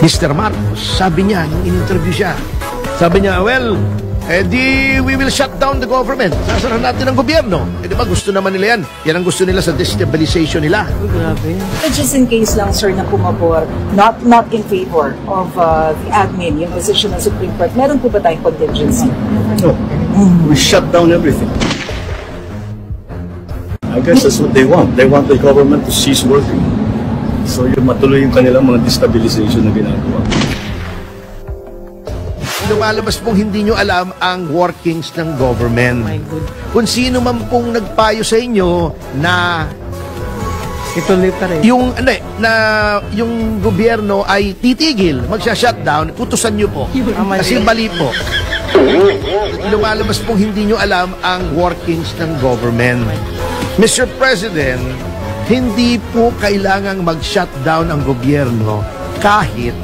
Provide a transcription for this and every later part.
Mr. Marcos, sabi niya, nung in-interview siya, sabi niya, well, we will shut down the government. Sasarahan natin ang gobyerno. Di ba gusto naman nila yan? Yan ang gusto nila sa destabilization nila. Grabe. Just in case lang, sir, na pumabor, not in favor of the admin, yung position ng Supreme Court, meron po ba tayong contingency? No. We shut down everything. I guess that's what they want. They want the government to cease working. So yung matuloy yung kanilang mga destabilization na ginagawa. Lumalabas pong hindi nyo alam ang workings ng government. My God. Kung sino man pong nagpayo sa inyo na Ituloy pa rin. yung gobyerno ay titigil, magsha-shutdown, putusan nyo po. Kasi mali po. Lumalabas pong hindi nyo alam ang workings ng government. Mr. President, hindi po kailangang mag-shutdown ang gobyerno kahit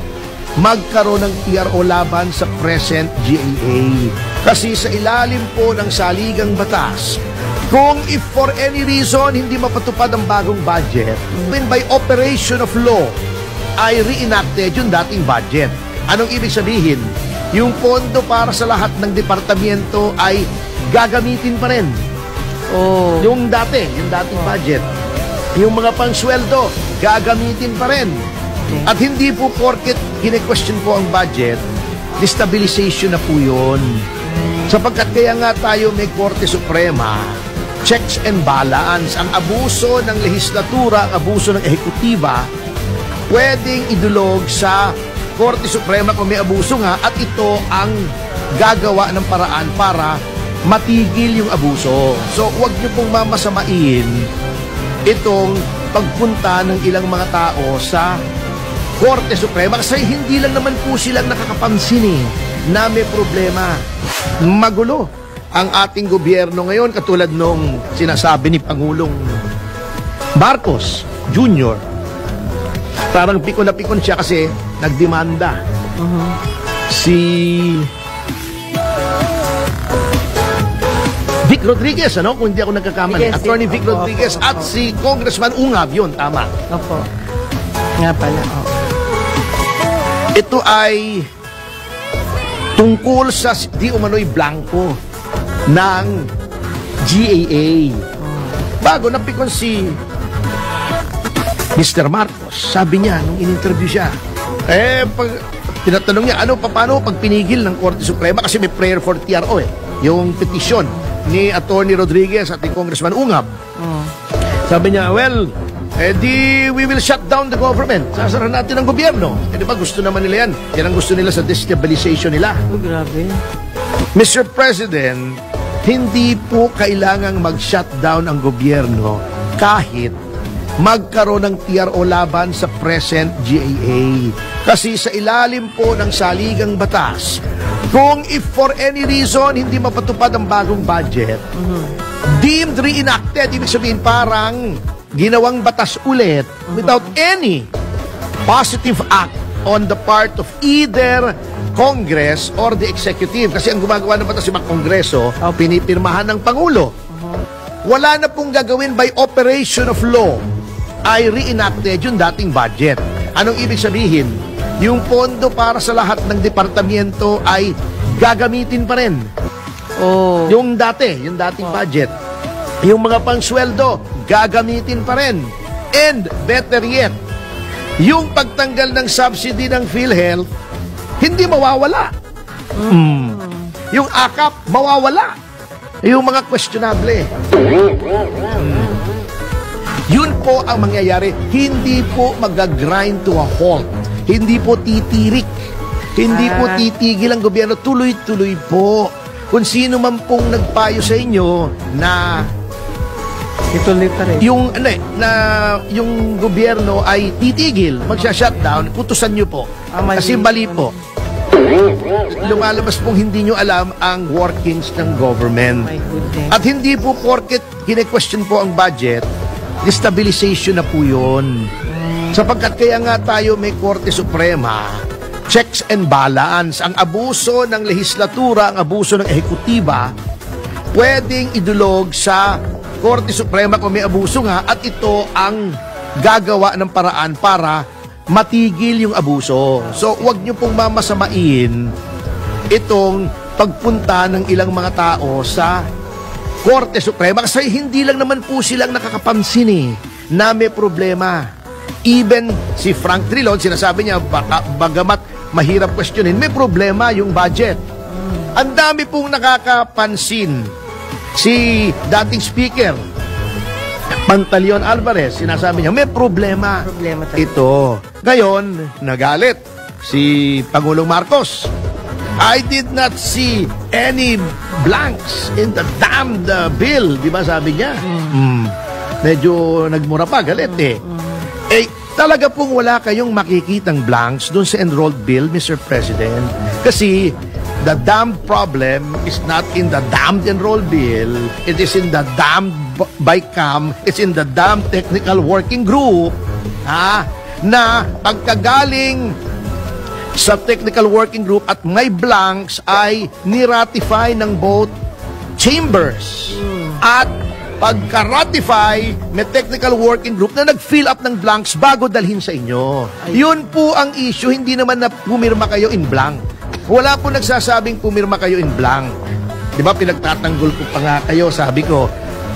magkaroon ng TRO laban sa present GAA. Kasi sa ilalim po ng saligang batas, kung if for any reason hindi mapatupad ang bagong budget, when by operation of law ay reenacted yung dating budget. Anong ibig sabihin? Yung pondo para sa lahat ng departamento ay gagamitin pa rin. Yung dating budget. Yung mga pangsweldo, gagamitin pa rin. At hindi po porket kine-question po ang budget, destabilization na po yun. Sapagkat kaya nga tayo may Korte Suprema, checks and balance, ang abuso ng lehislatura, ang abuso ng ehekutiba, pwedeng idulog sa Korte Suprema kung may abuso nga, at ito ang gagawa ng paraan para matigil yung abuso. So, huwag niyo pong mamasamain itong pagpunta ng ilang mga tao sa Korte Suprema kasi hindi lang naman po silang nakakapansin na may problema. Magulo ang ating gobyerno ngayon katulad nung sinasabi ni Pangulong Marcos Jr. Parang pikon na pikon siya kasi nagdemanda. Si Vic Rodriguez, kung hindi ako nagkakamali. Yes, Attorney Vic Rodriguez at si Congressman Ungab, yun, tama. Opo. Nga pala, Ito ay tungkol sa di umano'y blanco ng GAA. Bago napikon si Mr. Marcos, sabi niya nung in-interview siya, pag tinatanong niya, paano pag pinigil ng Korte Suprema kasi may prayer for TRO yung petition ni Attorney Rodriguez at ni Congressman Ungab. Sabi niya, well, we will shut down the government. Sasarahan natin ang gobyerno. Di ba gusto naman nila yan? Yan ang gusto nila sa destabilization nila. Grabe. Mr. President, hindi po kailangang mag-shutdown ang gobyerno kahit magkaroon ng TRO laban sa present GAA. Kasi sa ilalim po ng saligang batas, kung if for any reason hindi mapatupad ang bagong budget, deemed reenacted, ibig sabihin parang ginawang batas ulit without any positive act on the part of either Congress or the Executive. Kasi ang gumagawa ng batas yung mga Kongreso, pinipirmahan ng Pangulo. Wala na pong gagawin by operation of law ay reenacted yung dating budget. Anong ibig sabihin? Yung pondo para sa lahat ng departamento ay gagamitin pa rin. Yung dating budget. Yung mga pangsweldo, gagamitin pa rin. And better yet, yung pagtanggal ng subsidy ng PhilHealth, hindi mawawala. Yung AKAP, mawawala. Yung mga questionable. Yun po ang mangyayari. Hindi po mag-grind to a halt. Hindi po titirik. Hindi po titigil ang gobyerno. Tuloy-tuloy po. Kung sino man pong nagpayo sa inyo na ituloy pa rin. Yung gobyerno ay titigil, magsha-shutdown, putusan nyo po. Kasi mali po. Lumalabas pong hindi nyo alam ang workings ng government. At hindi po porket kine-question po ang budget, destabilization na po yun. Sapagkat kaya nga tayo may Korte Suprema, checks and balance, ang abuso ng lehislatura, ang abuso ng ehekutiba, pwedeng idulog sa Korte Suprema kung may abuso nga, at ito ang gagawa ng paraan para matigil yung abuso. So, wag nyo pong mamasamain itong pagpunta ng ilang mga tao sa Korte Suprema kasi hindi lang naman po silang nakakapansin na may problema. Even si Frank Trilon, sinasabi niya, bagamat mahirap questionin, may problema yung budget. Ang dami pong nakakapansin. Si dating speaker, Pantaleon Alvarez, sinasabi niya, may problema. Problema talaga. Ito. Ngayon, nagalit si Pangulong Marcos. I did not see any blanks in the damned bill. Di ba sabi niya? Medyo nagmura pa, galit eh. Eh, talaga pong wala kayong makikitang blanks doon sa enrolled bill, Mr. President. Kasi the damned problem is not in the damned enrolled bill. It is in the damned BICAM. It's in the damned technical working group. Na pagkagaling sa technical working group at may blanks ay niratify ng both chambers. At pagka-ratify, may technical working group na nag-fill up ng blanks bago dalhin sa inyo. Yun po ang issue, hindi naman na pumirma kayo in blank. Wala po nagsasabing pumirma kayo in blank. Di ba, pinagtatanggol ko pa nga kayo, sabi ko,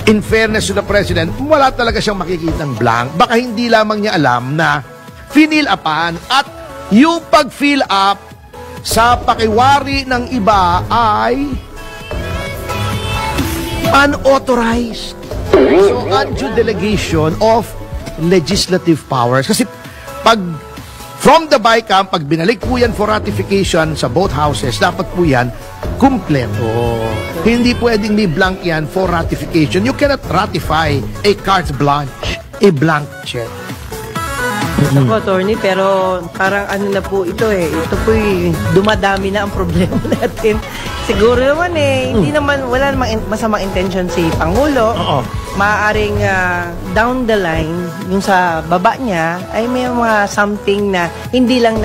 in fairness to the President, wala talaga siyang makikitang blank. Baka hindi lamang niya alam na finil upan at yung pag-fill up sa pakiwari ng iba ay unauthorized. So, undue delegation of legislative powers. Kasi pag from the BICAM, pag binalik po yan for ratification sa both houses, dapat po yan kumpleto. Hindi pwedeng may blank yan for ratification. You cannot ratify a carte blanche, a blank check. Ako, attorney, pero parang ano na po ito eh. Ito po dumadami na ang problema natin. Siguro naman hindi naman, wala namang masamang intention si Pangulo. Maaaring down the line, yung sa baba niya, ay may mga something na hindi lang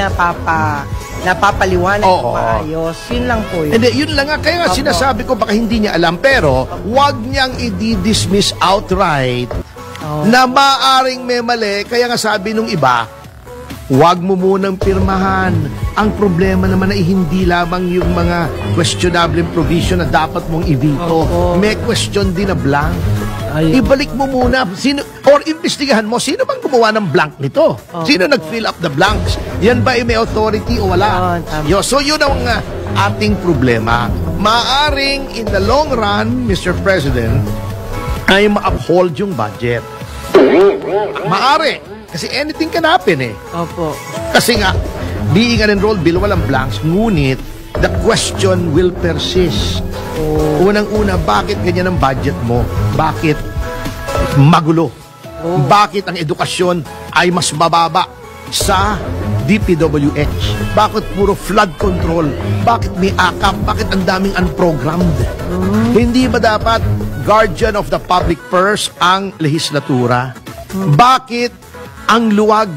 napapaliwanag maayos. Yun lang po yun. Hindi, yun lang nga. Kaya nga sinasabi ko, baka hindi niya alam, pero wag niyang i-dismiss outright na maaring may mali. Kaya nga sabi nung iba, huwag mo munang pirmahan. Ang problema naman ay hindi lamang yung mga questionable provision na dapat mong i-veto. May question din na blank. Ibalik mo muna. Or investigahan mo, sino bang gumawa ng blank nito? Sino nag-fill up the blanks? Yan ba ay may authority o wala? So yun ang ating problema. Maaring in the long run, Mr. President, ay ma-uphold yung budget. Maari. Kasi anything can happen eh. Opo. Kasi nga, being an enrolled bill, walang blanks. Ngunit, the question will persist. Unang-una, bakit ganyan ang budget mo? Bakit magulo? Bakit ang edukasyon ay mas mababa sa DPWH? Bakit puro flood control? Bakit may akap? Bakit ang daming unprogrammed? Hindi ba dapat guardian of the public purse ang lehislatura? Bakit ang luwag?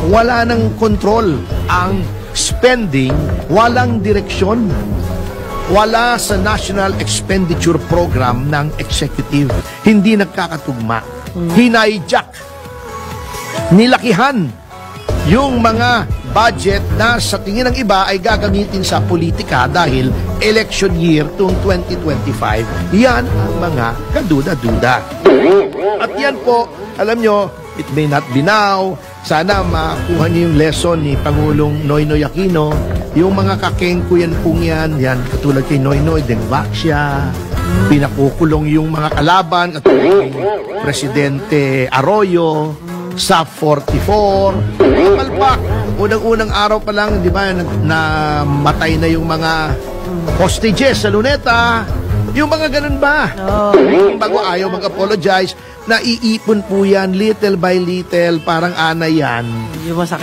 Wala ng control ang spending, walang direksyon. Wala sa National Expenditure Program ng Executive. Hindi nagkakatugma. Hinayjack. Nilakihan yung mga budget na sa tingin ng iba ay gagamitin sa politika dahil election year tuong 2025. Yan ang mga kaduda-duda. At yan po, alam nyo, it may not be now. Sana makuha niyo yung lesson ni Pangulong Noynoy Aquino. Yung mga kakengko yan pong yan, katulad kay Noynoy, dengbak siya. Pinakukulong yung mga kalaban, katulad kay Presidente Arroyo, sa 44. Malpak. Unang-unang araw pa lang, di ba, namatay na yung mga hostages sa Luneta. Yung mga ganun ba? Bago ayaw mag-apologize, naiipon po yan little by little, parang anay yan,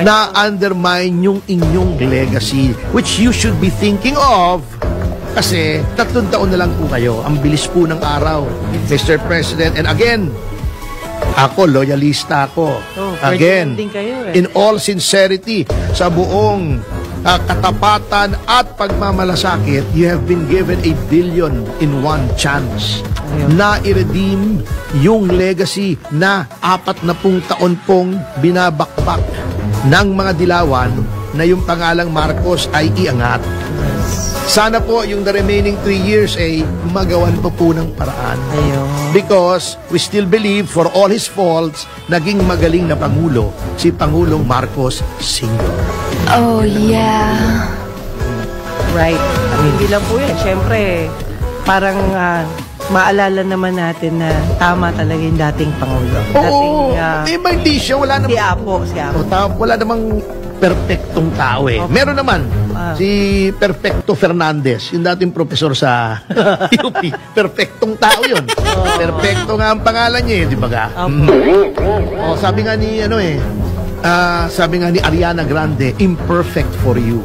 na undermine yung inyong legacy, which you should be thinking of. Kasi 3 taon na lang po kayo. Ang bilis po ng araw, Mr. President. And again, ako, loyalista ako. Again, in all sincerity, sa buong katapatan at pagmamalasakit, you have been given 1 billion in one chance na i-redeem yung legacy na 40 taon pong binabakbak ng mga dilawan na yung pangalang Marcos ay iangat. Sana po yung the remaining 3 years ay magawan po ng paraan. Ayun. Because we still believe for all his faults, naging magaling na Pangulo si Pangulong Marcos Sr. Oh, yeah. Right. At hindi lang po yan. Siyempre, parang maalala naman natin na tama talaga yung dating Pangulo. Oo, Dating, hindi siya, wala si namang, Apo. wala namang perfectong tao eh. Okay. Meron naman, si Perfecto Fernandez, yung dating profesor sa UP. Perfectong tao yun. Perfecto nga ang pangalan niya eh, di ba ga? Sabi nga ni, sabi nga ni Ariana Grande, imperfect for you.